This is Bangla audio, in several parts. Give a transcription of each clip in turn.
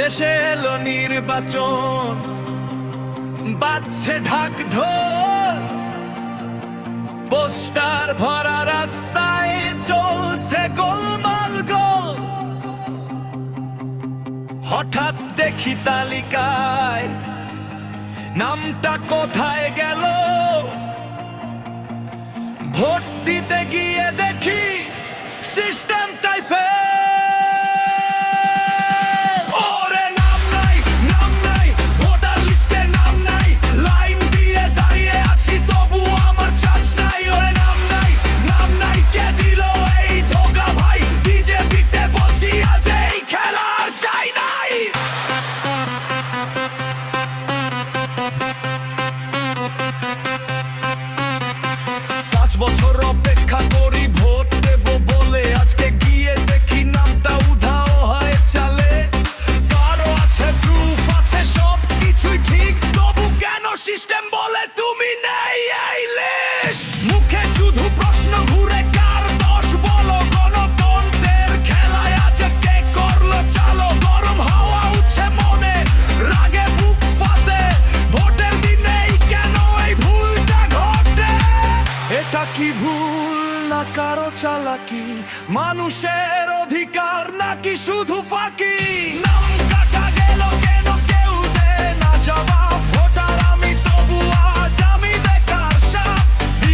দেশে এলো নির্বাচন, বাজছে ঢাক ঢোল, পোস্টার ভরা রাস্তায় চলছে গোলমাল গোল। হঠাৎ দেখি তালিকায় নামটা কোথায় গেল, ভোট দিতে গিয়ে দেখি সিস্টেমটাই ফেল। বছর অপেক্ষা করি ভোট দেব বলে, আজকে গিয়ে দেখি নামটা উধাও হয়ে চলে। কারো আছে প্রুফ আছে সব কিছুই ঠিক, তবু কেন সিস্টেম বলে তুমি নেই এই লিস্ট। মুখে শুধু প্রশ্ন ঘুরে কার দোষ বলো, গণতন্ত্রের খেলায় আছে কে করলো চালো। গরম হাওয়া উঠছে মনে, রাগে বুক ফাটে, ভোটের দিনেই কেন এই ভুলটা ঘটে। এটা কি ভুল না কারো চালাকি, মানুষের অধিকার নাকি শুধু ফাঁকি? নাম কাটা গেল কেন কেউ দেয় না জবাব, ভোটার আমি তবু আজ আমি বেকার সাপ।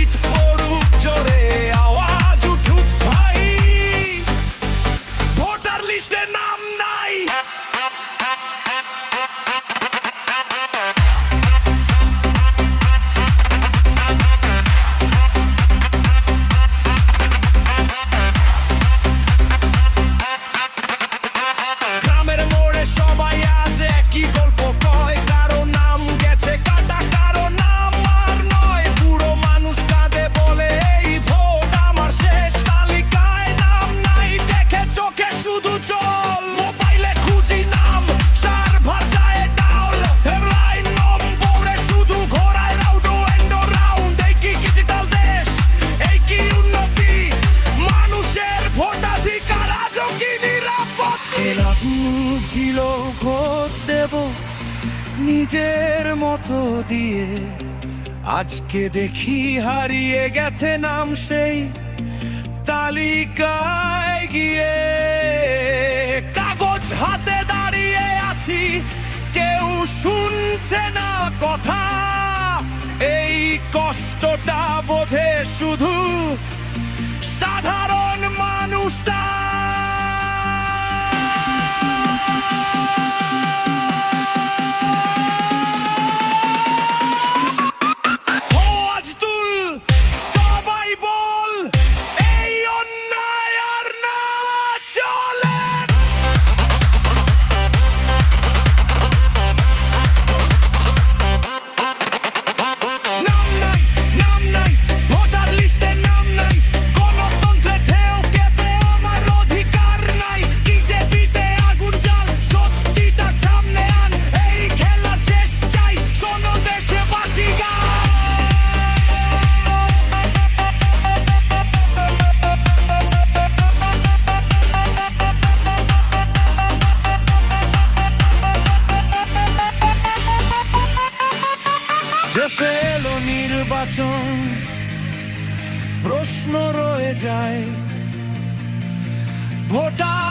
ইট পড়ুক জোরে আওয়াজ উঠুক ভাই, ভোটার লিস্টে নাম নাই। সবাই আছে একই গল্প কয়, কারো নাম গেছে কাটা কারো নাম আর নয়। পুরো মানুষ কাঁদে বলে এই ভোট আমার শেষ, তালিকায় নাম নাই দেখে চোখে শুধু জল। মোবাইলে খুঁজি নাম সার্ভার যায় ডাউন, হেডলাইন নম্বরে শুধু ঘোরায় রাউন্ড এন্ড রাউন্ড। এই কি ডিজিটাল দেশ, এই কি উন্নতি, মানুষের ভোটাধিকার আজও কি নিরাপদ? ছিল ভোট দেব নিজের মতো দিয়ে, আজকে দেখি হারিয়ে গেছে নাম সেই তালিকায় গিয়ে। কাগজ হাতে দাঁড়িয়ে আছি, কেউ শুনছে না কথা, এই কষ্টটা বোঝে শুধু সাধারণ মানুষটা। দেশে এলো নির্বাচন, প্রশ্ন রয়ে যায় ভোটার